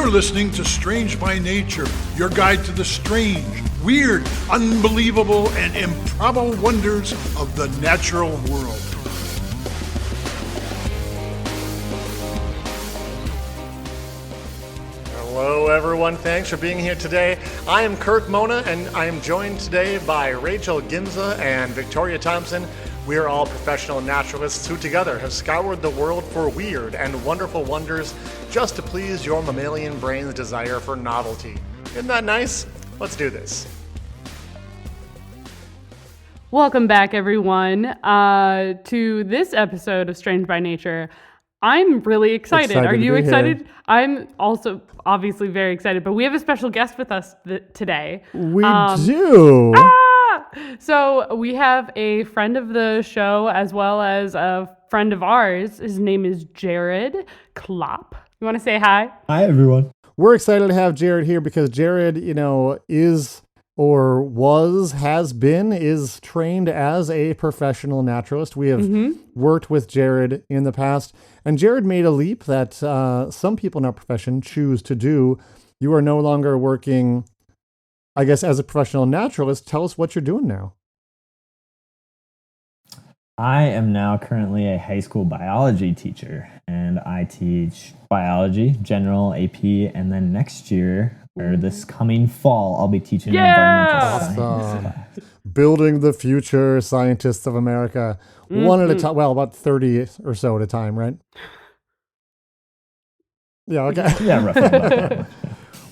You're listening to Strange by Nature, your guide to the strange, weird, unbelievable, and improbable wonders of the natural world. Hello, everyone. Thanks for being here today. I am Kirk Mona, and I am joined today by Rachel Ginza and Victoria Thompson. We are all professional naturalists who together have scoured the world for weird and wonderful wonders just to please your mammalian brain's desire for novelty. Isn't that nice? Let's do this. Welcome back, everyone, to this episode of Strange by Nature. I'm really excited. Are you excited? Here. I'm also obviously very excited, but we have a special guest with us today. We do. So we have a friend of the show as well as a friend of ours. His name is Jarrod Klopp. You want to say hi? Hi, everyone. We're excited to have Jarrod here because Jarrod, is trained as a professional naturalist. We have worked with Jarrod in the past, and Jarrod made a leap that some people in our profession choose to do. You are no longer working, I guess, as a professional naturalist. Tell us what you're doing now. I am now currently a high school biology teacher, and I teach biology, general, AP, and then next year, or this coming fall, I'll be teaching environmental science. Building the future scientists of America, one at a time. Well, about 30 or so at a time, right? Yeah, okay. Yeah, roughly.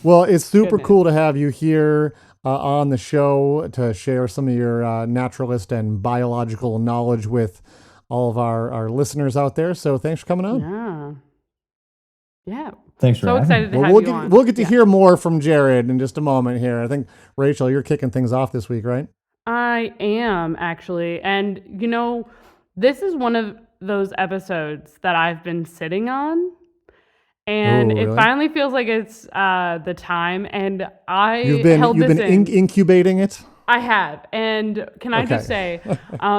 Well, it's super cool to have you here on the show to share some of your naturalist and biological knowledge with all of our listeners out there. So thanks for coming on. Yeah. Thanks for so having excited me. to have you on. We'll get to hear more from Jarrod in just a moment here. I think, Rachel, you're kicking things off this week, right? I am, actually. And, this is one of those episodes that I've been sitting on. And really? It finally feels like it's the time. And You've been incubating it? I have. And can I just say,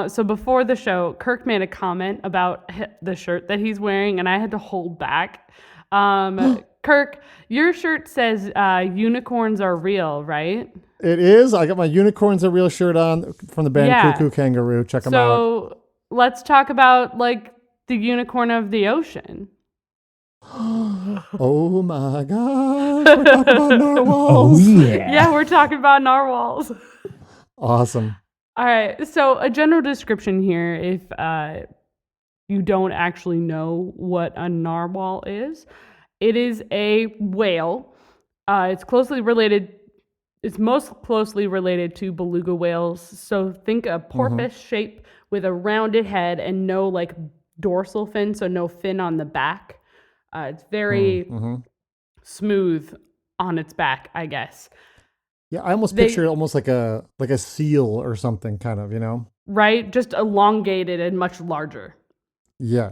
so before the show, Kirk made a comment about the shirt that he's wearing, and I had to hold back. Kirk, your shirt says unicorns are real, right? It is. I got my unicorns are real shirt on from the band Cuckoo Kangaroo. Check them out. So let's talk about the unicorn of the ocean. Oh my gosh, we're talking about narwhals. Oh yeah. Yeah, we're talking about narwhals. Awesome. All right, so a general description here, if you don't actually know what a narwhal is. It is a whale. It's most closely related to beluga whales. So think a porpoise shape with a rounded head and no dorsal fin, so no fin on the back. It's very smooth on its back, I guess. Yeah, I almost picture it almost like a seal or something, kind of, Right? Just elongated and much larger. Yeah.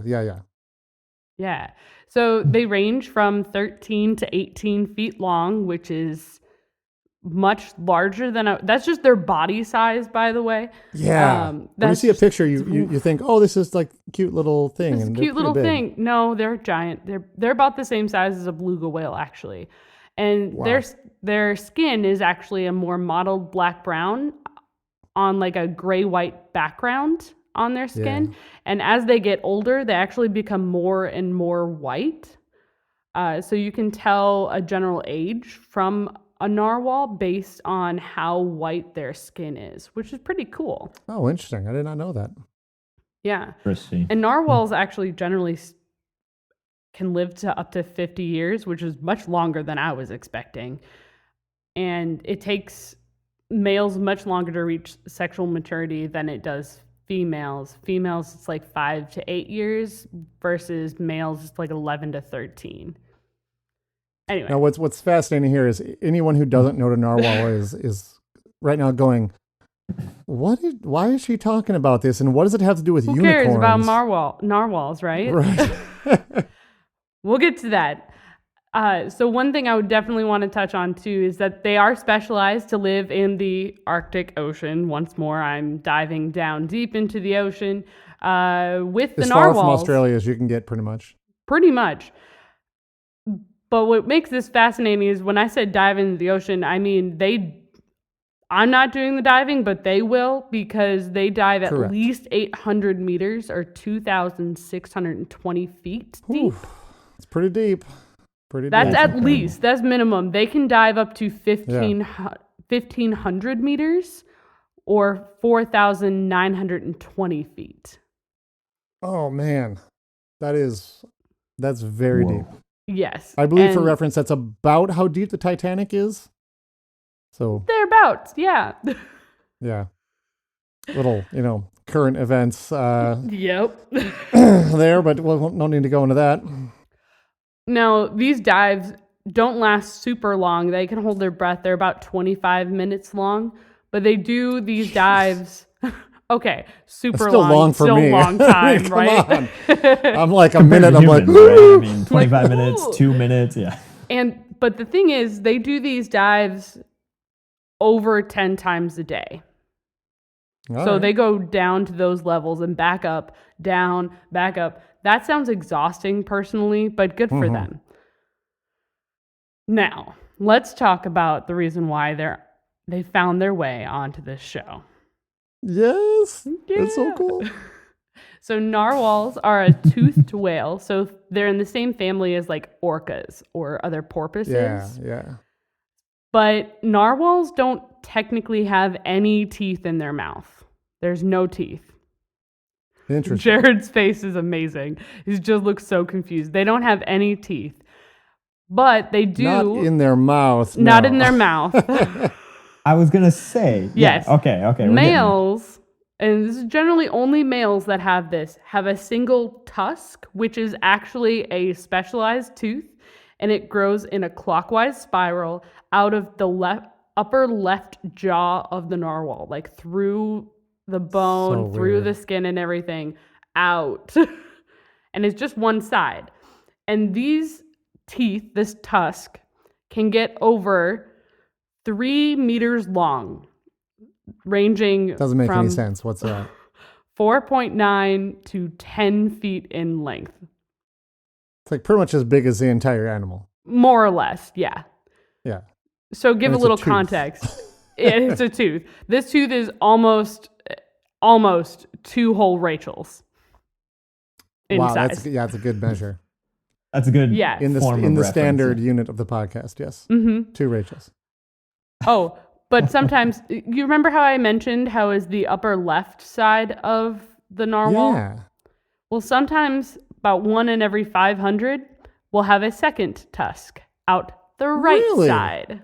Yeah. So they range from 13 to 18 feet long, which is much larger than that's just their body size, by the way. Yeah. When you see a picture, you think, oh, this is a cute little thing. This cute little thing. No, they're giant. They're about the same size as a beluga whale, actually. And their skin is actually a more mottled black-brown on a gray-white background on their skin. Yeah. And as they get older, they actually become more and more white. So you can tell a general age from a narwhal based on how white their skin is, which is pretty cool. Oh, interesting. I did not know that. Yeah. Interesting. And narwhals actually generally can live to up to 50 years, which is much longer than I was expecting. And it takes males much longer to reach sexual maturity than it does females. Females, it's 5 to 8 years versus males, it's 11 to 13. Anyway. Now, what's fascinating here is anyone who doesn't know what a narwhal is right now going, why is she talking about this? And what does it have to do with unicorns? Who cares about narwhals, right? Right. We'll get to that. So one thing I would definitely want to touch on too is that they are specialized to live in the Arctic Ocean. Once more, I'm diving down deep into the ocean with the narwhals. As far from Australia as you can get, pretty much. Pretty much. But what makes this fascinating is when I said dive into the ocean, I mean, I'm not doing the diving, but they will, because they dive at Correct. least 800 meters or 2,620 feet deep. Ooh, it's pretty deep. That's at incredible. least. That's minimum. They can dive up to 1,500 meters or 4,920 feet. Oh man, that's very Whoa. deep. Yes. I believe, for And reference, that's about how deep the Titanic is. So thereabouts, yeah. yeah, little current events Yep. there, but we'll no need to go into that. Now, these dives don't last super long. They can hold their breath. They're about 25 minutes long, but they do these dives. Okay, super It's still long for still me. long I time, mean, come right? on. I'm like a minute. I'm like, Humans, right? I woo! mean, 25 minutes, 2 minutes. Yeah. But the thing is, they do these dives over 10 times a day. All So right. they go down to those levels and back up, down, back up. That sounds exhausting personally, but good for them. Now, let's talk about the reason why they found their way onto this show. Yes, that's so Yeah. cool. So narwhals are a toothed whale. So they're in the same family as like orcas or other porpoises. Yeah. But narwhals don't technically have any teeth in their mouth. There's no teeth. Interesting. Jarrod's face is amazing. He just looks so confused. They don't have any teeth. But they do. Not in their mouth. Not no. in their mouth. I was going to say. Yes. Yeah, okay. we're getting there. Males, and this is generally only males that have this, have a single tusk, which is actually a specialized tooth, and it grows in a clockwise spiral out of the upper left jaw of the narwhal, like through the bone, So through weird. the skin and everything, out. And it's just one side. And these teeth, this tusk, can get over 3 meters long, ranging Doesn't make from any sense. What's that? 4.9 to 10 feet in length. It's like pretty much as big as the entire animal. More or less, yeah. Yeah. So give And a it's little tooth. context. It's a tooth. This tooth is almost 2 whole Rachels in Wow, size. that's a good measure. That's a good Yeah. In the form of in the reference, standard yeah. unit of the podcast, yes. Mm-hmm. 2 Rachels. Oh, but sometimes, you remember how I mentioned how is the upper left side of the narwhal? Yeah. Well, sometimes about 1 in every 500 will have a second tusk out the right Really? side.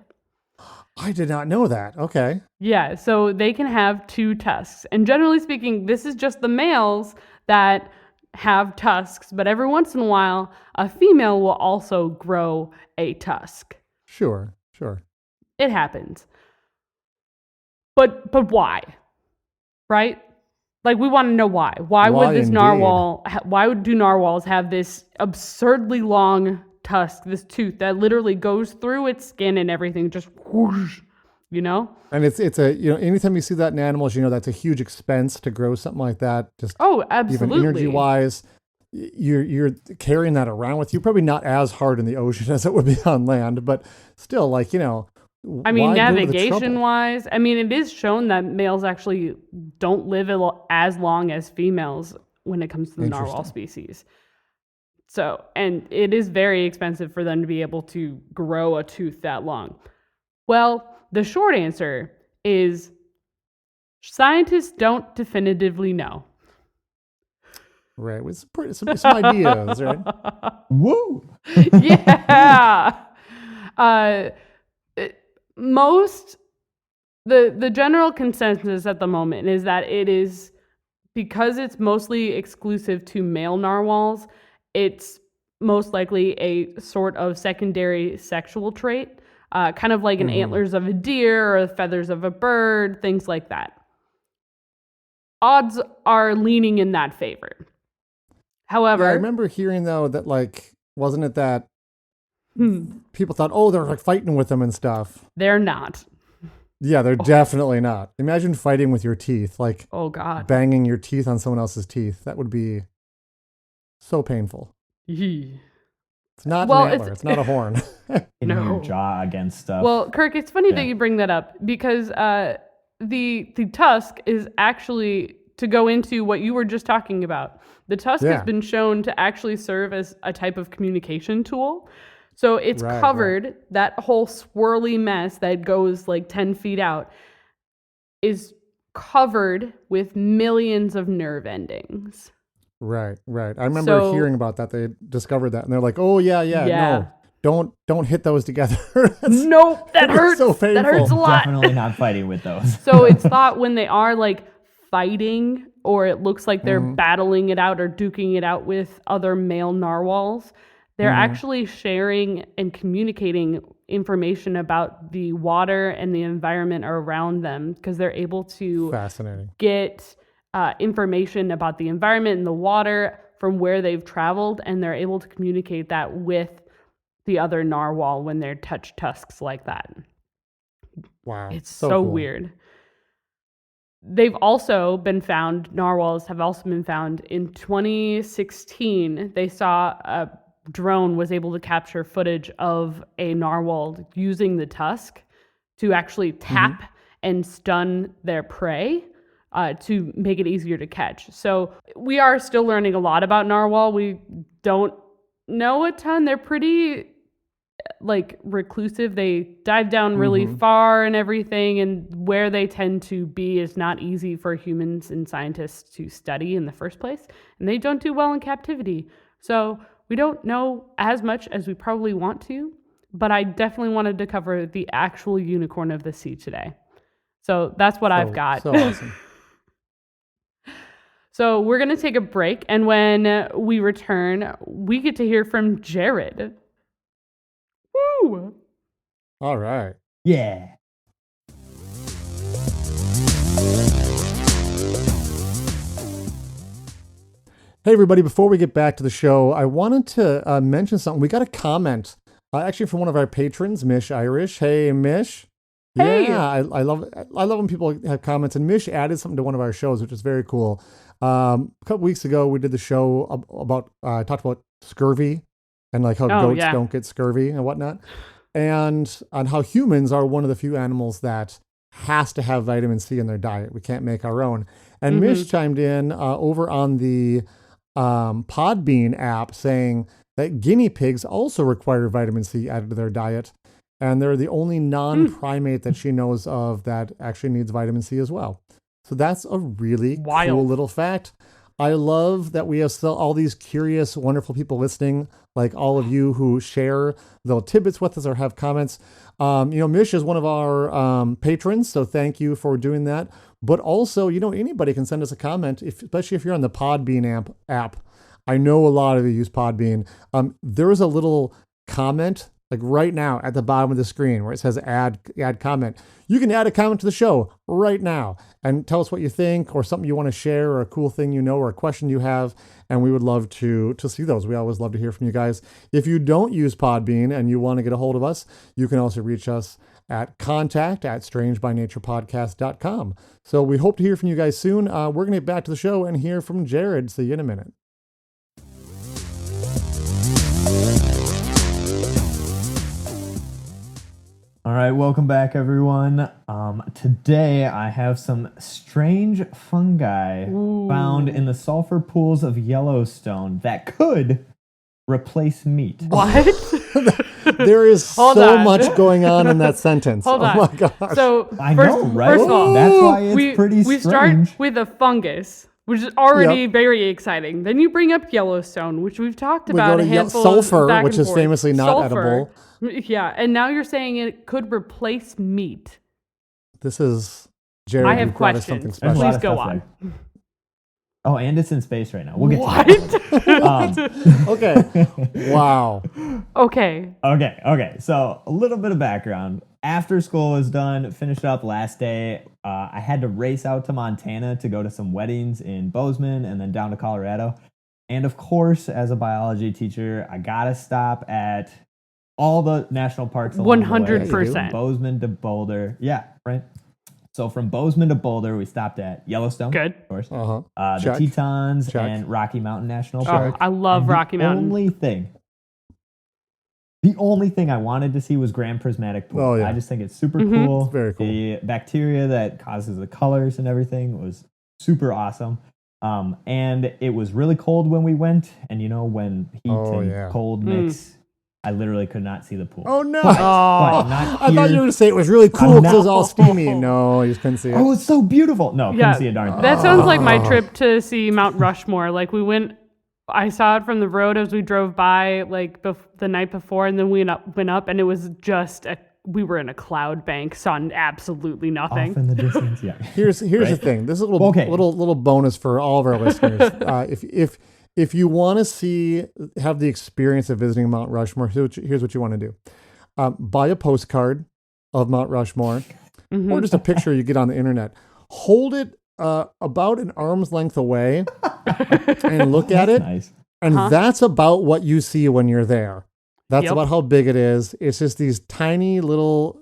I did not know that. Okay. Yeah, so they can have 2 tusks. And generally speaking, this is just the males that have tusks, but every once in a while, a female will also grow a tusk. Sure. It happens. But why? Right? Like, we want to know why. Why would this indeed? narwhal, why do narwhals have this absurdly long tusk, this tooth that literally goes through its skin and everything, just whoosh, you know? And it's a, anytime you see that in animals, that's a huge expense to grow something like that. Just Oh, even absolutely. energy wise, you're carrying that around with you. Probably not as hard in the ocean as it would be on land, but still, like, I mean, why go to the navigation trouble? wise, I mean, it is shown that males actually don't live as long as females when it comes to the narwhal Interesting. species. So, and it is very expensive for them to be able to grow a tooth that long. Well, the short answer is scientists don't definitively know. Right. With some ideas, right? Woo! Yeah. The general consensus at the moment is that it is, because it's mostly exclusive to male narwhals, it's most likely a sort of secondary sexual trait, kind of like an antlers of a deer or the feathers of a bird, things like that. Odds are leaning in that favor. However, I remember hearing though that, like, wasn't it that people thought, oh, they're like fighting with them and stuff. they're not. Yeah, they're definitely not. Imagine fighting with your teeth, like Oh, God. banging your teeth on someone else's teeth. That would be so painful. Yee. It's not Well, an antler. It's not a horn. Hitting No. your jaw against stuff. Well, Kirk, it's funny that Yeah. you bring that up because the tusk is actually to go into what you were just talking about. The tusk has been shown to actually serve as a type of communication tool. So it's covered, that whole swirly mess that goes like 10 feet out is covered with millions of nerve endings. Right. I remember hearing about that. They discovered that, and they're like, "Oh yeah. No, don't hit those together." Nope, that hurts. So painful. That hurts a lot. Definitely not fighting with those. So it's thought when they are like fighting, or it looks like they're battling it out or duking it out with other male narwhals, they're actually sharing and communicating information about the water and the environment around them, because they're able to get information about the environment and the water from where they've traveled, and they're able to communicate that with the other narwhal when they're touch tusks like that. Wow. It's so cool. weird. They've also been found, narwhals have also been found in 2016. They saw a drone was able to capture footage of a narwhal using the tusk to actually tap and stun their prey to make it easier to catch. So we are still learning a lot about narwhal. We don't know a ton. They're pretty like reclusive. They dive down really far and everything, and where they tend to be is not easy for humans and scientists to study in the first place, and they don't do well in captivity. So we don't know as much as we probably want to, but I definitely wanted to cover the actual unicorn of the sea today. So that's what I've got. So awesome. So we're going to take a break, and when we return, we get to hear from Jarrod. Woo! All right. Yeah. Hey, everybody, before we get back to the show, I wanted to mention something. We got a comment, actually from one of our patrons, Mish Irish. Hey, Mish. Hey. Yeah, I love when people have comments, and Mish added something to one of our shows, which is very cool. A couple weeks ago, we did the show about, talked about scurvy and like how goats don't get scurvy and whatnot, and on how humans are one of the few animals that has to have vitamin C in their diet. We can't make our own. And Mish chimed in over on the Podbean app saying that guinea pigs also require vitamin C added to their diet, and they're the only non-primate that she knows of that actually needs vitamin C as well. So that's a really cool little fact. I love that we have still all these curious, wonderful people listening, like all of you who share little tidbits with us or have comments. Mish is one of our patrons, so thank you for doing that. But also, anybody can send us a comment, especially if you're on the Podbean app. I know a lot of you use Podbean. There is a little comment, like right now at the bottom of the screen where it says add comment. You can add a comment to the show right now and tell us what you think, or something you want to share, or a cool thing or a question you have, and we would love to see those. We always love to hear from you guys. If you don't use Podbean and you want to get a hold of us, you can also reach us at contact@strangebynaturepodcast.com. So we hope to hear from you guys soon. We're going to get back to the show and hear from Jarrod. See you in a minute. All right, welcome back, everyone. Today I have some strange fungi found in the sulfur pools of Yellowstone that could replace meat. What? There is so much going on in that sentence. Hold on. Oh my gosh. So I know, right? First of all, that's why it's pretty we strange. start with a fungus, which is already very exciting. Then you bring up Yellowstone, which we've talked about go a to handful sulfur, back which and is forth. famously not Sulfur. edible. Yeah, and now you're saying it could replace meat. This is Jarrod. I have you brought us something questions. special. Please go on. Oh, and it's in space right now. We'll get to that. Okay. Wow. Okay. Okay. So a little bit of background. After school was done, finished up last day, I had to race out to Montana to go to some weddings in Bozeman and then down to Colorado. And of course, as a biology teacher, I gotta stop at all the national parks along the way. 100%. From Bozeman to Boulder. Yeah, right. So from Bozeman to Boulder, we stopped at Yellowstone. Good. Of course. Uh-huh. The Tetons and Rocky Mountain National Oh, Park. I love And Rocky Mountain. The only thing The only thing I wanted to see was Grand Prismatic pool. Oh, yeah. I just think it's super cool. It's very cool. The bacteria that causes the colors and everything was super awesome. And it was really cold when we went. And when heat and cold mix, I literally could not see the pool. Oh, no. But not I thought you were going to say it was really cool because it was all steamy. No, you just couldn't see it. Oh, it's so beautiful. No, couldn't see a darn thing. That sounds like my trip to see Mount Rushmore. Like we went, I saw it from the road as we drove by like the night before, and then we went up and it was just we were in a cloud bank, saw absolutely nothing. Off in the distance, yeah. Here's the thing. This is a little bonus for all of our listeners. If you want to have the experience of visiting Mount Rushmore, here's what you want to do. Buy a postcard of Mount Rushmore, or just a picture you get on the internet. Hold it about an arm's length away and look at it. Nice. And that's about what you see when you're there. That's about how big it is. It's just these tiny little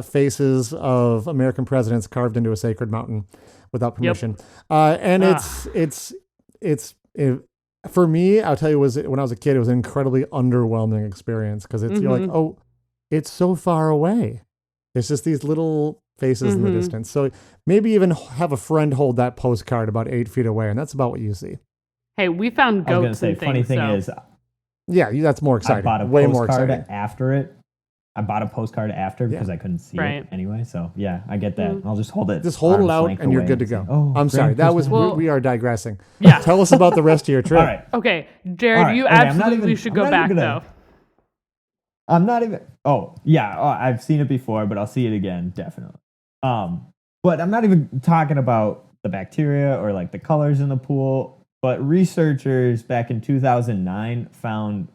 faces of American presidents carved into a sacred mountain without permission. And it's for me, I'll tell you, when I was a kid, it was an incredibly underwhelming experience because you're like, oh, it's so far away. It's just these little faces in the distance. So maybe even have a friend hold that postcard about 8 feet away, and that's about what you see. Hey, we found goats. I was going to say, funny thing is, that's more exciting. I bought a way postcard more exciting. after it. I bought a postcard after because I couldn't see it anyway. So yeah, I get that. I'll just hold it. Just hold it out and you're good to go. I'm sorry. That was we are digressing. Yeah. Tell us about the rest of your trip. All right. Okay, Jarrod, you absolutely should go back though. I'm not even. Oh yeah, I've seen it before, but I'll see it again definitely. But I'm not even talking about the bacteria or like the colors in the pool. But researchers back in 2009 found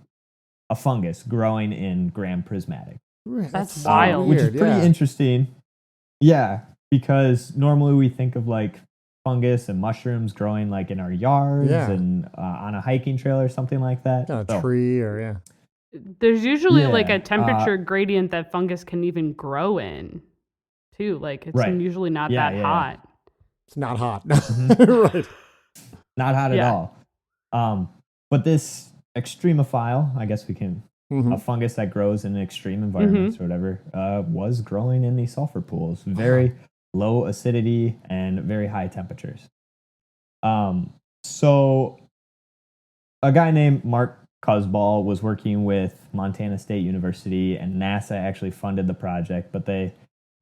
a fungus growing in Grand Prismatic. That's wild. Which is pretty interesting. Yeah, because normally we think of like fungus and mushrooms growing like in our yards and on a hiking trail or something like that. A tree or There's usually like a temperature gradient that fungus can even grow in too. Like it's usually not that hot. It's not hot. Right. Not hot at all. But this extremophile, I guess we can, a fungus that grows in extreme environments or whatever, was growing in these sulfur pools. Very low acidity and very high temperatures. So a guy named Mark Cusball was working with Montana State University, and NASA actually funded the project, but they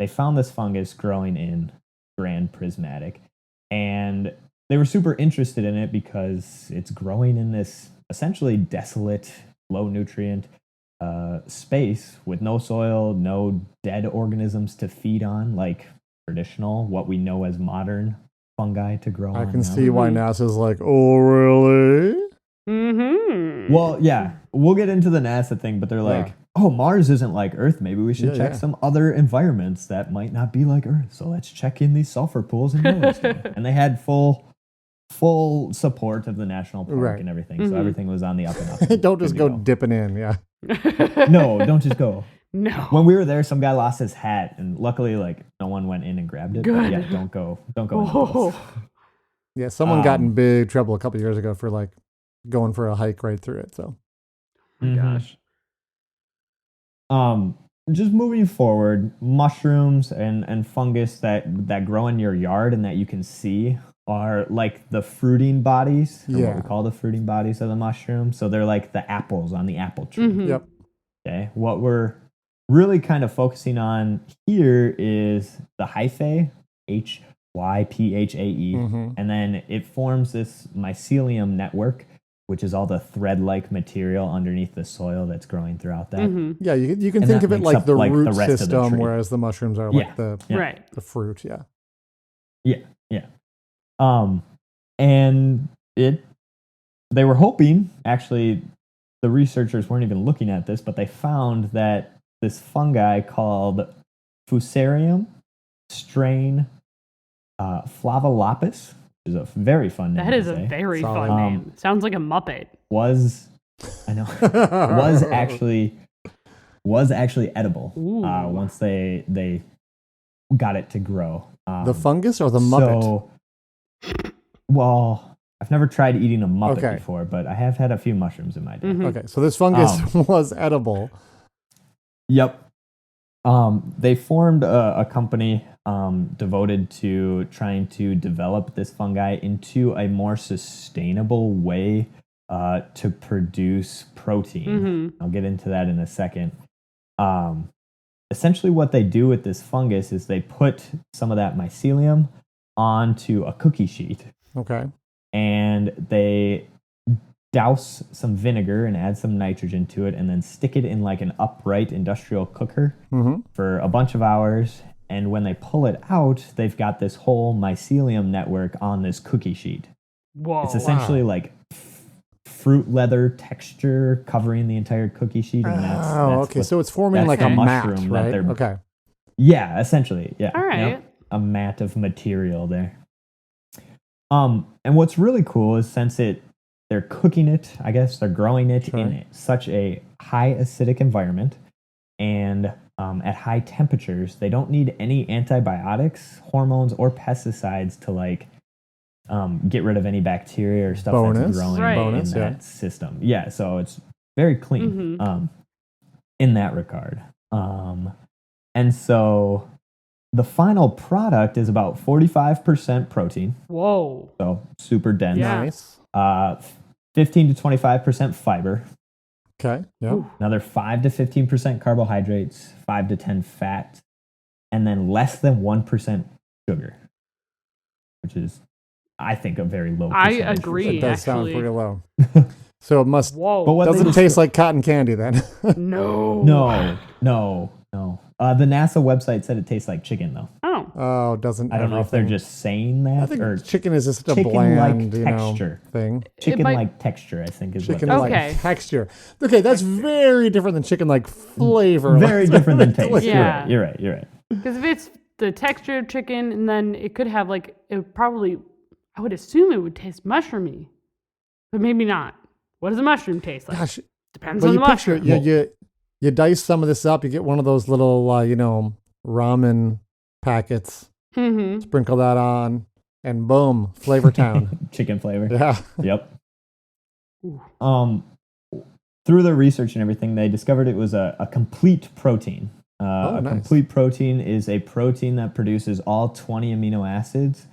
found this fungus growing in Grand Prismatic. And they were super interested in it because it's growing in this essentially desolate, low nutrient space with no soil, no dead organisms to feed on, like traditional, what we know as modern fungi to grow on. I can see why NASA's like, oh, really? Well, yeah, we'll get into the NASA thing, but they're like, oh, Mars isn't like Earth. Maybe we should check some other environments that might not be like Earth. So let's check in these sulfur pools in Yellowstone. And they had full support of the national park and everything. So everything was on the up and up. Don't just go dipping in, No, don't just go. No. When we were there, some guy lost his hat, and luckily, like, no one went in and grabbed it. Good. But yeah, don't go into this. Yeah, someone got in big trouble a couple years ago for like going for a hike right through it. So, gosh. Just moving forward, mushrooms and fungus that grow in your yard and that you can see are like the fruiting bodies, or what we call the fruiting bodies of the mushroom. So they're like the apples on the apple tree. Yep. Okay. What we're really kind of focusing on here is the hyphae, HYPHAE, and then it forms this mycelium network, which is all the thread-like material underneath the soil that's growing throughout that. Yeah, you can think of it like the root system, whereas the mushrooms are like the fruit. Yeah. And they were hoping, actually, the researchers weren't even looking at this, but they found that this fungi called Fusarium strain Flavolapis, which is a very fun name. That is a very fun name. Sounds like a Muppet. Was actually edible once they got it to grow. The fungus or the Muppet? Well, I've never tried eating a Muppet before, but I have had a few mushrooms in my day. Okay, so this fungus was edible. Yep. They formed a company devoted to trying to develop this fungi into a more sustainable way to produce protein. I'll get into that in a second. Essentially what they do with this fungus is they put some of that mycelium onto a cookie sheet. Okay. And they douse some vinegar and add some nitrogen to it and then stick it in like an upright industrial cooker for a bunch of hours. And when they pull it out, they've got this whole mycelium network on this cookie sheet. Whoa. It's essentially like fruit leather texture covering the entire cookie sheet. And that's okay. So it's forming like a mushroom mat, right? Okay. Yeah, essentially. Yeah. All right. Yep. A mat of material there. And what's really cool is since they're cooking it, I guess they're growing it in such a high acidic environment and at high temperatures, they don't need any antibiotics, hormones, or pesticides to like get rid of any bacteria or stuff that's growing in that system. Yeah, so it's very clean in that regard. And so the final product is about 45% protein. Whoa. So super dense. Yeah. Nice. 15 to 25% fiber. Okay. Yeah. Another 5 to 15% carbohydrates, 5 to 10 fat, and then less than 1% sugar, which is, I think, a very low percentage. I agree. It does sound pretty low. So it must. Whoa. But doesn't taste like cotton candy then. No. No. The NASA website said it tastes like chicken, though. Oh, doesn't. I don't know if they're just saying that. I think or chicken is just a bland, texture thing. Chicken-like texture, I think, is chicken-like Okay. texture. Okay, that's very different than chicken-like flavor. Very different than taste. Yeah. You're right. Because if it's the texture of chicken, and then it could have like, it would probably, I would assume it would taste mushroomy, but maybe not. What does a mushroom taste like? Gosh, depends on the mushroom. You dice some of this up. You get one of those little, ramen packets. Sprinkle that on, and boom, Flavor Town. Chicken flavor. Yeah. Yep. Through their research and everything, they discovered it was a complete protein. Nice. Complete protein is a protein that produces all 20 amino acids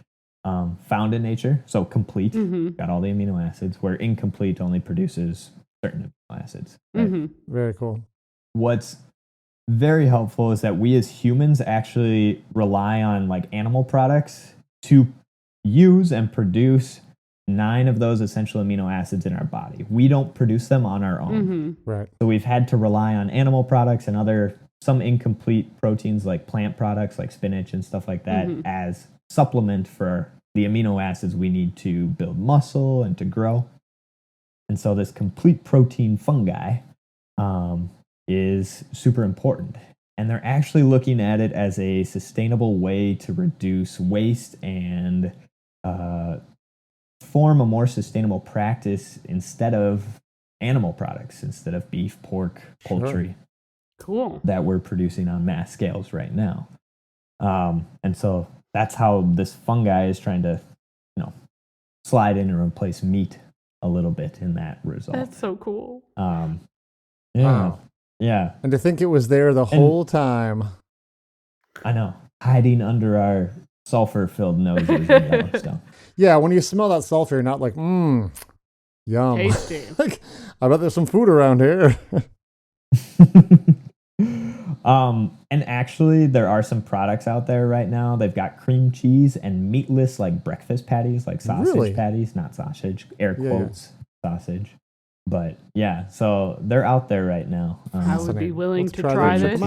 found in nature. So complete, got all the amino acids, where incomplete only produces certain amino acids. Right? Very cool. What's very helpful is that we as humans actually rely on like animal products to use and produce 9 of those essential amino acids in our body. We don't produce them on our own. Right. So we've had to rely on animal products and some incomplete proteins like plant products like spinach and stuff like that as supplement for the amino acids we need to build muscle and to grow. And so this complete protein fungi is super important. And they're actually looking at it as a sustainable way to reduce waste and form a more sustainable practice instead of animal products, instead of beef, pork, poultry. Cool. That we're producing on mass scales right now. And so that's how this fungi is trying to, slide in and replace meat a little bit in that result. That's so cool. Wow. Yeah. And to think it was there the whole time. I know. Hiding under our sulfur-filled noses in Yellowstone. Yeah, when you smell that sulfur, you're not like, yum. Tasty. Like, I bet there's some food around here. And actually, there are some products out there right now. They've got cream cheese and meatless, like breakfast patties, like sausage patties, not sausage, air quotes, sausage. But yeah, so they're out there right now. I would be willing to try this.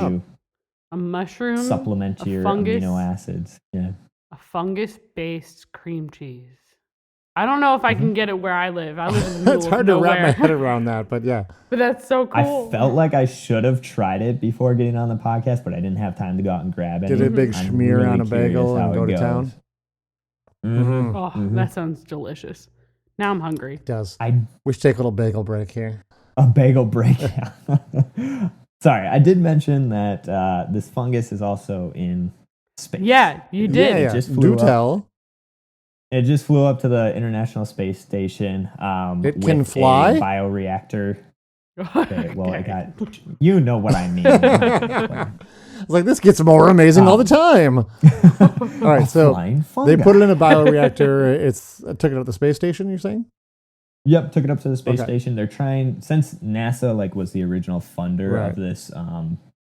A mushroom, supplement your fungus, amino acids. Yeah, a fungus-based cream cheese. I don't know if I can get it where I live. I live in the middle It's hard of nowhere. to wrap my head around that, but yeah. But that's so cool. I felt like I should have tried it before getting on the podcast, but I didn't have time to go out and grab it. Did a big smear on a bagel and go to town? That sounds delicious. Now I'm hungry. It does. We should take a little bagel break here. A bagel break. Sorry, I did mention that this fungus is also in space. Yeah, you did. Yeah. Just Do tell. It just flew up to the International Space Station. It can with fly? a bioreactor. Okay, well, Okay. I got, you know what I mean. It's like, this gets more amazing all the time. All right, so Flying they fungi. put it in a bioreactor. Took it out to the space station, you're saying? Yep, took it up to the space Okay. station. They're trying, since NASA was the original funder Right. of this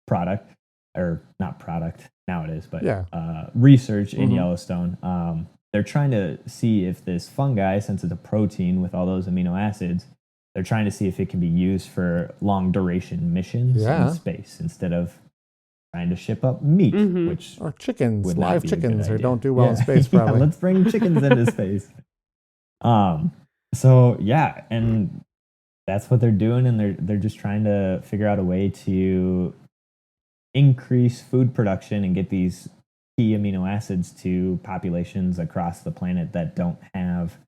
product, or not product, now it is, but Yeah. research in Mhm. Yellowstone. They're trying to see if this fungi, since it's a protein with all those amino acids, they're trying to see if it can be used for long duration missions Yeah. in space instead of trying to ship up meat, Mhm. which Or chickens, would not live be a good chickens, or idea. don't do well in Yeah. space, Yeah, probably. let's bring chickens into space. So yeah, and that's what they're doing, and they're just trying to figure out a way to increase food production and get these key amino acids to populations across the planet that don't have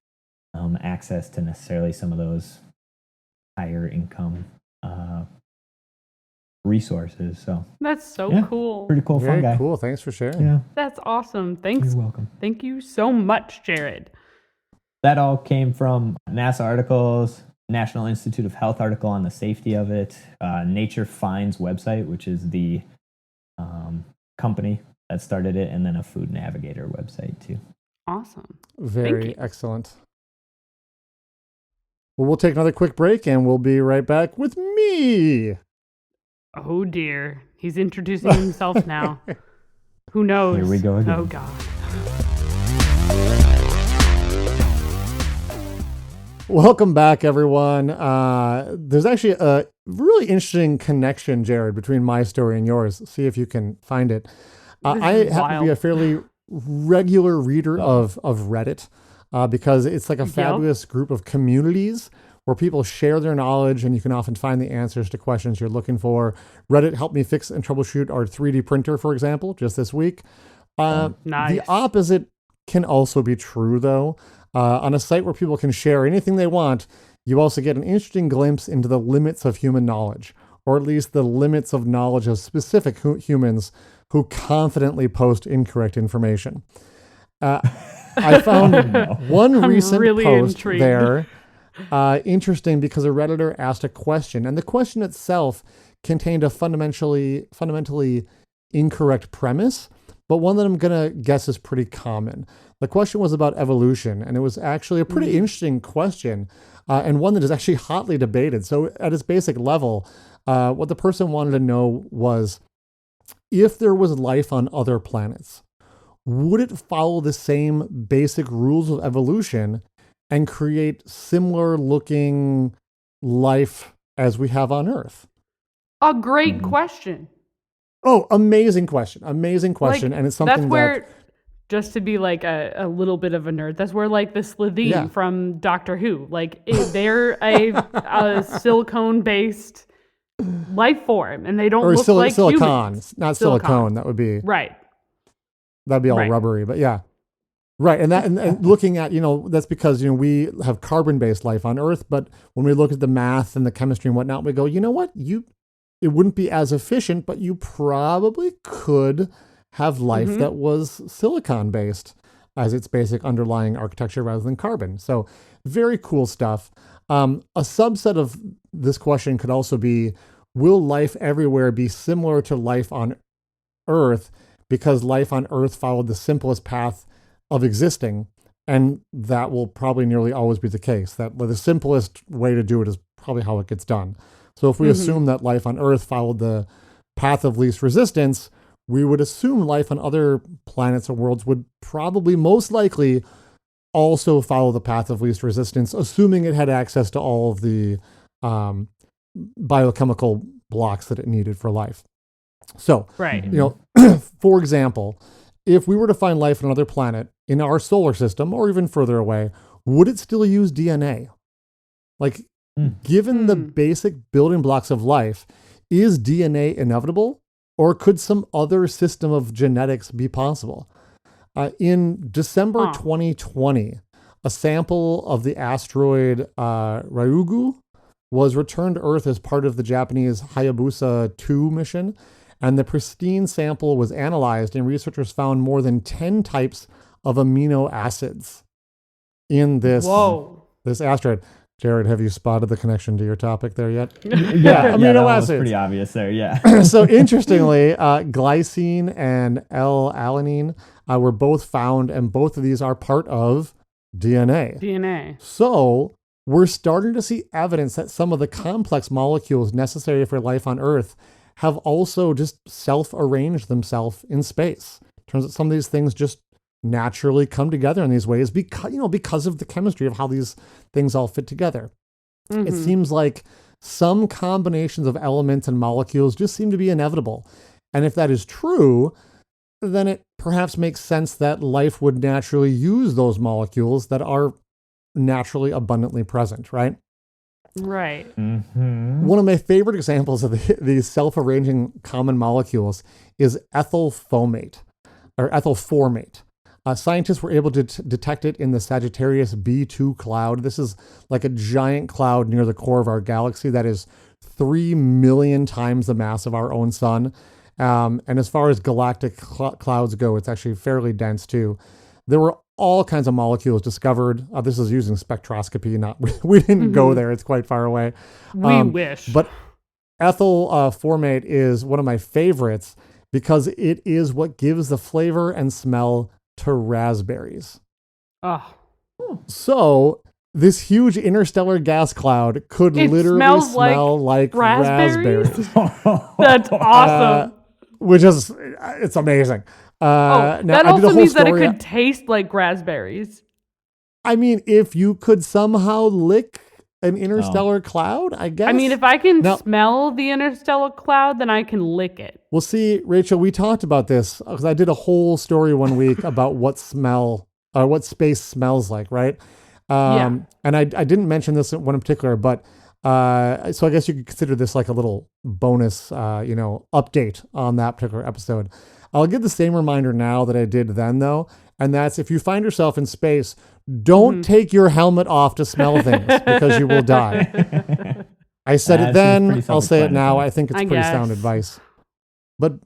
access to necessarily some of those higher income resources. So That's so Yeah. cool. pretty cool Very fungi. cool. Thanks for sharing. Yeah, That's awesome. Thanks. you're welcome. Thank you so much, Jarrod. That all came from NASA articles, National Institute of Health article on the safety of it, Nature Finds website, which is the company that started it, and then a Food Navigator website too. Awesome. Very you. excellent. Well, we'll take another quick break, and we'll be right back with me. Oh dear. He's introducing himself now. Who knows? Here we go again. Oh God. Welcome back, everyone. There's actually a really interesting connection, Jarrod, between my story and yours. See if you can find it. This I is happen to be a wild. fairly regular reader of Reddit because it's like a Yep. fabulous group of communities where people share their knowledge, and you can often find the answers to questions you're looking for. Reddit helped me fix and troubleshoot our 3D printer, for example, just this week. Nice. The opposite can also be true, though. On a site where people can share anything they want, you also get an interesting glimpse into the limits of human knowledge, or at least the limits of knowledge of specific humans who confidently post incorrect information. I found one I'm recent really post intrigued. there interesting because a Redditor asked a question, and the question itself contained a fundamentally incorrect premise, but one that I'm going to guess is pretty common. The question was about evolution, and it was actually a pretty interesting question, and one that is actually hotly debated. So at its basic level, what the person wanted to know was, if there was life on other planets, would it follow the same basic rules of evolution and create similar looking life as we have on Earth? A great question. Oh, amazing question. Amazing question. Like, and it's something that's where, just to be like a little bit of a nerd, that's where like the Slitheen Yeah. from Doctor Who, like they're a silicone-based life form, and they don't or look like silicon, humans. not Silicon. silicone. That would be, Right. that'd be all Right. rubbery, but yeah. Right. And looking at, that's because, we have carbon-based life on Earth, but when we look at the math and the chemistry and whatnot, we go, you know what? It wouldn't be as efficient, but you probably could have life that was silicon-based as its basic underlying architecture rather than carbon. So very cool stuff. A subset of this question could also be, will life everywhere be similar to life on Earth because life on Earth followed the simplest path of existing? And that will probably nearly always be the case. That the simplest way to do it is probably how it gets done. So if we assume that life on Earth followed the path of least resistance, we would assume life on other planets or worlds would probably most likely also follow the path of least resistance, assuming it had access to all of the biochemical blocks that it needed for life. So, Right. for example, if we were to find life on another planet in our solar system or even further away, would it still use DNA? Like, given the basic building blocks of life, is DNA inevitable, or could some other system of genetics be possible? In December 2020, a sample of the asteroid Ryugu was returned to Earth as part of the Japanese Hayabusa 2 mission, and the pristine sample was analyzed, and researchers found more than 10 types of amino acids in this Whoa. asteroid. Jarrod, have you spotted the connection to your topic there yet? Yeah, amino that was acids. pretty obvious there. Yeah. So interestingly, glycine and L-alanine were both found, and both of these are part of DNA. So we're starting to see evidence that some of the complex molecules necessary for life on Earth have also just self-arranged themselves in space. Turns out some of these things just naturally come together in these ways because of the chemistry of how these things all fit together. It seems like some combinations of elements and molecules just seem to be inevitable. And if that is true, then it perhaps makes sense that life would naturally use those molecules that are naturally abundantly present, right? Right. One of my favorite examples of these self-arranging common molecules is ethyl formate. Scientists were able to detect it in the Sagittarius B2 cloud. This is like a giant cloud near the core of our galaxy that is 3 million times the mass of our own sun. And as far as galactic clouds go, it's actually fairly dense too. There were all kinds of molecules discovered. This is using spectroscopy. We didn't go there. It's quite far away. We wish. But ethyl formate is one of my favorites because it is what gives the flavor and smell to raspberries. Oh. So this huge interstellar gas cloud could literally smell like raspberries. That's awesome. Which is, it's amazing. That also means that it could taste like raspberries. I mean, if you could somehow lick an interstellar cloud, I guess. I mean, if I can smell the interstellar cloud, then I can lick it. Well, see, Rachel, we talked about this because I did a whole story one week about what space smells like, right? And I didn't mention this one in particular, but so I guess you could consider this like a little bonus, update on that particular episode. I'll give the same reminder now that I did then, though, and that's if you find yourself in space, don't take your helmet off to smell things because you will die. I said it then, I'll say it now. I think it's pretty sound advice. But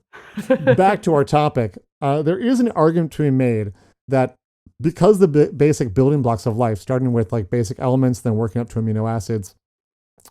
back to our topic, there is an argument to be made that because the basic building blocks of life, starting with like basic elements, then working up to amino acids,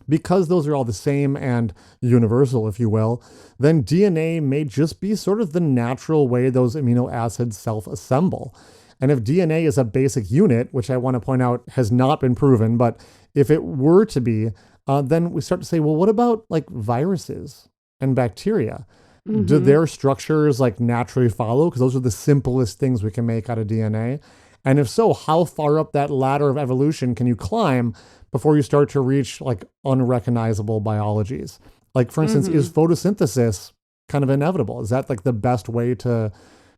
because those are all the same and universal, if you will, then DNA may just be sort of the natural way those amino acids self-assemble. And if DNA is a basic unit, which I want to point out has not been proven, but if it were to be, then we start to say, well, what about like viruses and bacteria? Do their structures like naturally follow? Because those are the simplest things we can make out of DNA. And if so, how far up that ladder of evolution can you climb before you start to reach like unrecognizable biologies? Like, for instance, is photosynthesis kind of inevitable? Is that like the best way to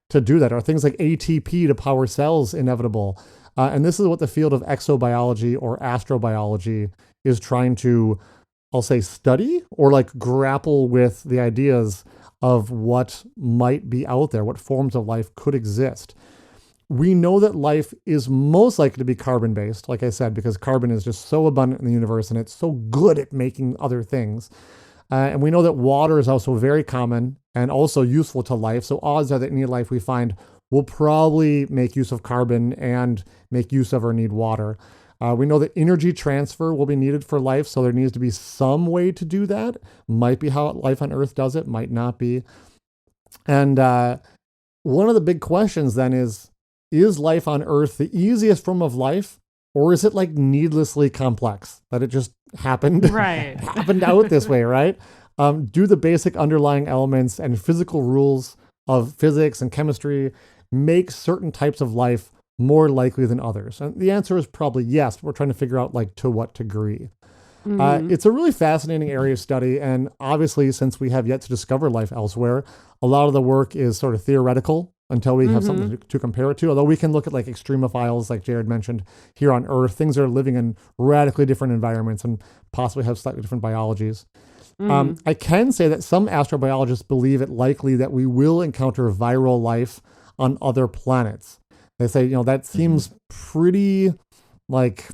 do that? Are things like ATP to power cells inevitable? And this is what the field of exobiology or astrobiology is trying to, I'll say, study or like grapple with the ideas of what might be out there, what forms of life could exist. We know that life is most likely to be carbon-based, like I said, because carbon is just so abundant in the universe and it's so good at making other things. And we know that water is also very common and also useful to life. So odds are that any life we find will probably make use of carbon and make use of or need water. We know that energy transfer will be needed for life, so there needs to be some way to do that. Might be how life on Earth does it, might not be. And one of the big questions then is life on Earth the easiest form of life, or is it like needlessly complex, that it just happened, happened out this way, right? Do the basic underlying elements and physical rules of physics and chemistry make certain types of life more likely than others? And the answer is probably yes, but we're trying to figure out like to what degree. It's a really fascinating area of study, and obviously since we have yet to discover life elsewhere, a lot of the work is sort of theoretical until we have something to compare it to. Although we can look at like extremophiles, like Jarrod mentioned, here on Earth, things that are living in radically different environments and possibly have slightly different biologies. I can say that some astrobiologists believe it likely that we will encounter viral life on other planets. They say, that seems pretty like,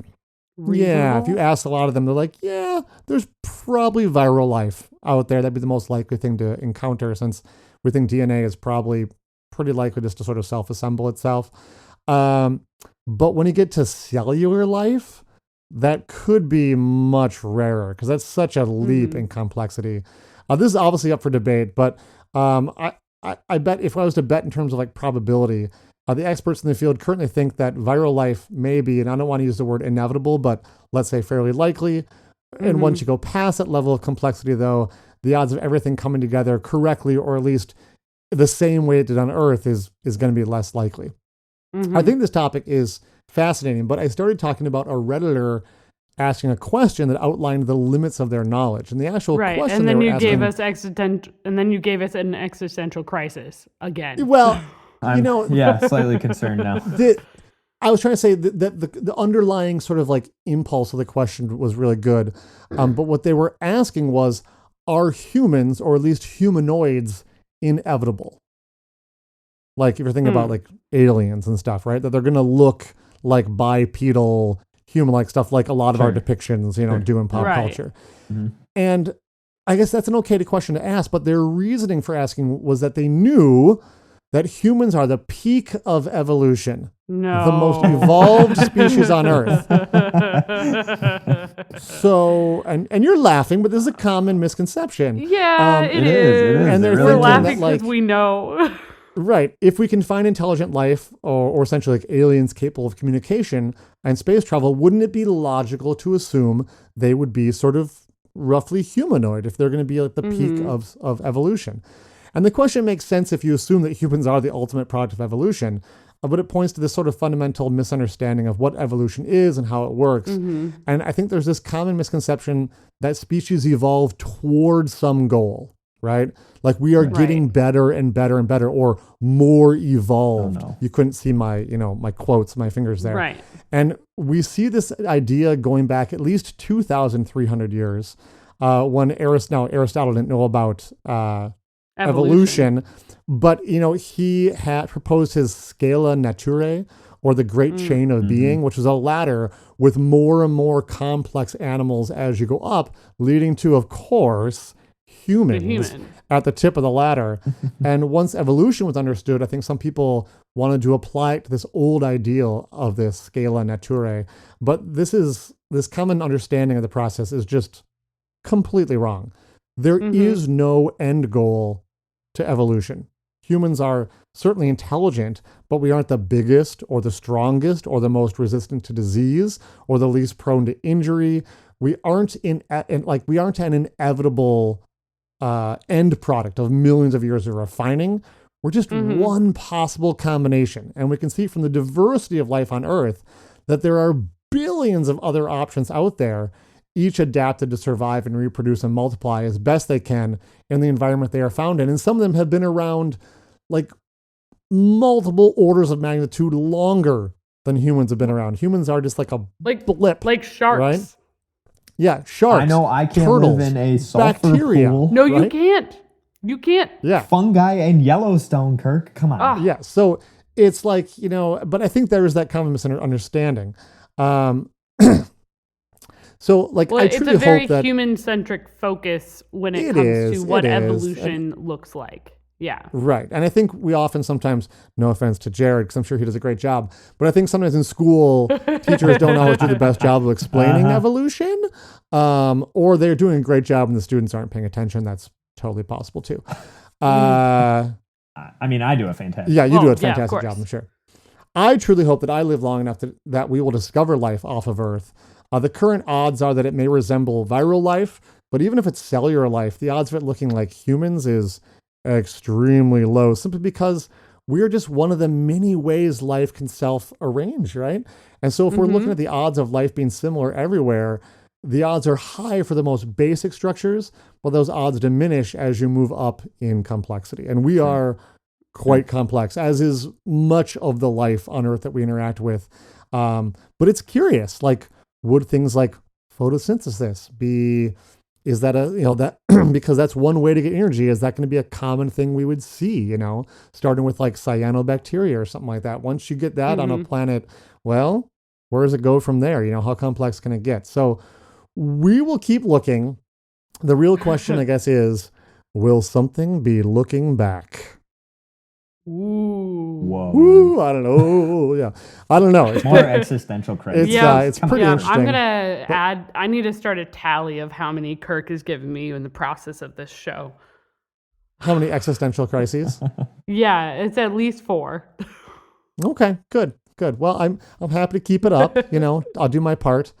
yeah, if you ask a lot of them, they're like, yeah, there's probably viral life out there. That'd be the most likely thing to encounter, since we think DNA is probably pretty likely just to sort of self-assemble itself. But when you get to cellular life, that could be much rarer because that's such a leap in complexity. This is obviously up for debate, but I bet if I was to bet in terms of like probability, the experts in the field currently think that viral life may be, and I don't want to use the word inevitable, but let's say fairly likely. And once you go past that level of complexity, though, the odds of everything coming together correctly, or at least the same way it did on Earth, is going to be less likely. I think this topic is fascinating, but I started talking about a Redditor asking a question that outlined the limits of their knowledge, and the actual question. And then they you were gave asking, us an existential crisis again. Well, I'm, slightly concerned now. I was trying to say that the underlying sort of like impulse of the question was really good, but what they were asking was, are humans, or at least humanoids, inevitable? Like if you're thinking about like aliens and stuff, right? That they're going to look like bipedal, human-like stuff, like a lot of our depictions, do in pop culture. And I guess that's an okay question to ask, but their reasoning for asking was that they knew that humans are the peak of evolution. No. The most evolved species on Earth. So, and you're laughing, but this is a common misconception. Yeah, it is. And they're We're thinking laughing that, because we know. Right. If we can find intelligent life or essentially like aliens capable of communication and space travel, wouldn't it be logical to assume they would be sort of roughly humanoid if they're going to be at the peak of evolution? And the question makes sense if you assume that humans are the ultimate product of evolution, but it points to this sort of fundamental misunderstanding of what evolution is and how it works. And I think there's this common misconception that species evolve towards some goal, right? Like we are getting better and better and better, or more evolved. Oh, no. You couldn't see my, my quotes, my fingers there. Right. And we see this idea going back at least 2,300 years when Aristotle didn't know about evolution, but he had proposed his scala naturae, or the great chain of being, which was a ladder with more and more complex animals as you go up, leading to, of course, humans at the tip of the ladder. And once evolution was understood, I think some people wanted to apply it to this old ideal of this scala naturae, but this common understanding of the process is just completely wrong. There is no end goal to evolution. Humans are certainly intelligent, but we aren't the biggest or the strongest or the most resistant to disease or the least prone to injury. We aren't an inevitable end product of millions of years of refining. We're just one possible combination. And we can see from the diversity of life on Earth that there are billions of other options out there, each adapted to survive and reproduce and multiply as best they can in the environment they are found in. And some of them have been around like multiple orders of magnitude longer than humans have been around. Humans are just like a blip. Like sharks. Right? Yeah, sharks. I know I can't turtles, live in a sulfur bacteria. pool. No, right? you can't. You can't. Yeah. Fungi and Yellowstone, Kirk. Come on. Yeah. So it's like, but I think there is that common misunderstanding. So like, I truly it's a very hope that human-centric focus when it comes to what evolution looks like. Yeah. Right. And I think we often sometimes, no offense to Jarrod, because I'm sure he does a great job, but I think sometimes in school, teachers don't always do the best job of explaining evolution, or they're doing a great job and the students aren't paying attention. That's totally possible too. I mean, I do a fantastic job. Yeah, you do a fantastic job, I'm sure. I truly hope that I live long enough that we will discover life off of Earth. The current odds are that it may resemble viral life, but even if it's cellular life, the odds of it looking like humans is extremely low, simply because we're just one of the many ways life can self-arrange, right? And so if we're looking at the odds of life being similar everywhere, the odds are high for the most basic structures, but those odds diminish as you move up in complexity. And we are quite complex, as is much of the life on Earth that we interact with. But it's curious, like, would things like photosynthesis be, is that because that's one way to get energy, is that going to be a common thing we would see, starting with like cyanobacteria or something like that? Once you get that on a planet, well, where does it go from there? How complex can it get? So we will keep looking. The real question, I guess, is, will something be looking back? Ooh. Whoa. Ooh, I don't know. Yeah, I don't know. It's More existential crisis. it's pretty interesting. I'm gonna add. I need to start a tally of how many Kirk has given me in the process of this show. How many existential crises? Yeah, it's at least 4. Okay, good. Well, I'm happy to keep it up. I'll do my part.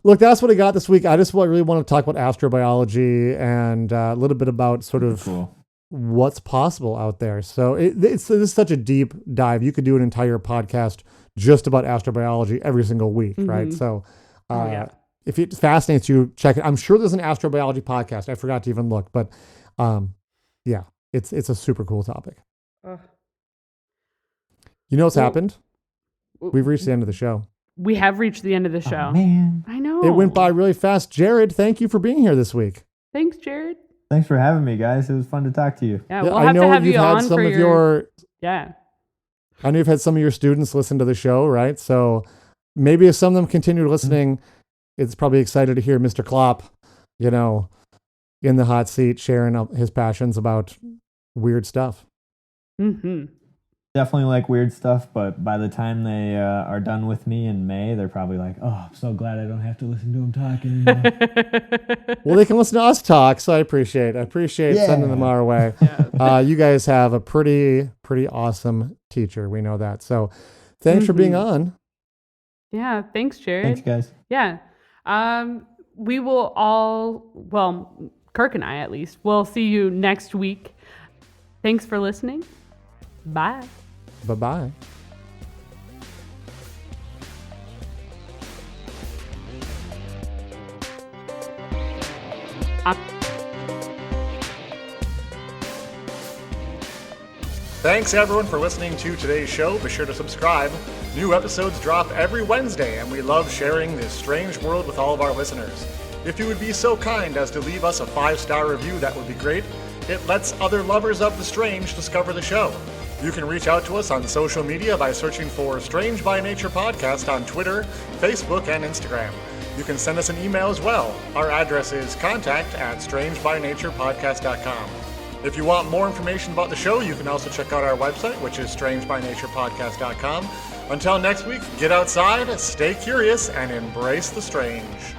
Look, that's what I got this week. I just really want to talk about astrobiology and a little bit about sort of what's possible out there. So this is such a deep dive. You could do an entire podcast just about astrobiology every single week, right? So if it fascinates you, check it. I'm sure there's an astrobiology podcast. I forgot to even look, but it's a super cool topic. You know what's happened? We've reached the end of the show. We have reached the end of the show. Oh, man. I know. It went by really fast. Jarrod, thank you for being here this week. Thanks, Jarrod. Thanks for having me, guys. It was fun to talk to you. Yeah, we'll have to have you on for your... Yeah. I know you've had some of your students listen to the show, right? So maybe if some of them continue listening, it's probably excited to hear Mr. Klopp, in the hot seat, sharing his passions about weird stuff. Mm-hmm. Definitely like weird stuff, but by the time they are done with me in May, they're probably like, oh, I'm so glad I don't have to listen to them talk anymore. Well, they can listen to us talk, so I appreciate sending them our way. Yeah. You guys have a pretty awesome teacher. We know that. So thanks for being on. Yeah, thanks, Jarrod. Thanks, guys. Yeah. We will all, well, Kirk and I at least, we'll see you next week. Thanks for listening. Bye. Bye-bye. Thanks everyone for listening to today's show. Be sure to subscribe. New episodes drop every Wednesday, and we love sharing this strange world with all of our listeners. If you would be so kind as to leave us a 5-star review, that would be great. It lets other lovers of the strange discover the show. You can reach out to us on social media by searching for Strange by Nature Podcast on Twitter, Facebook, and Instagram. You can send us an email as well. Our address is contact@strangebynaturepodcast.com. If you want more information about the show, you can also check out our website, which is strangebynaturepodcast.com. Until next week, get outside, stay curious, and embrace the strange.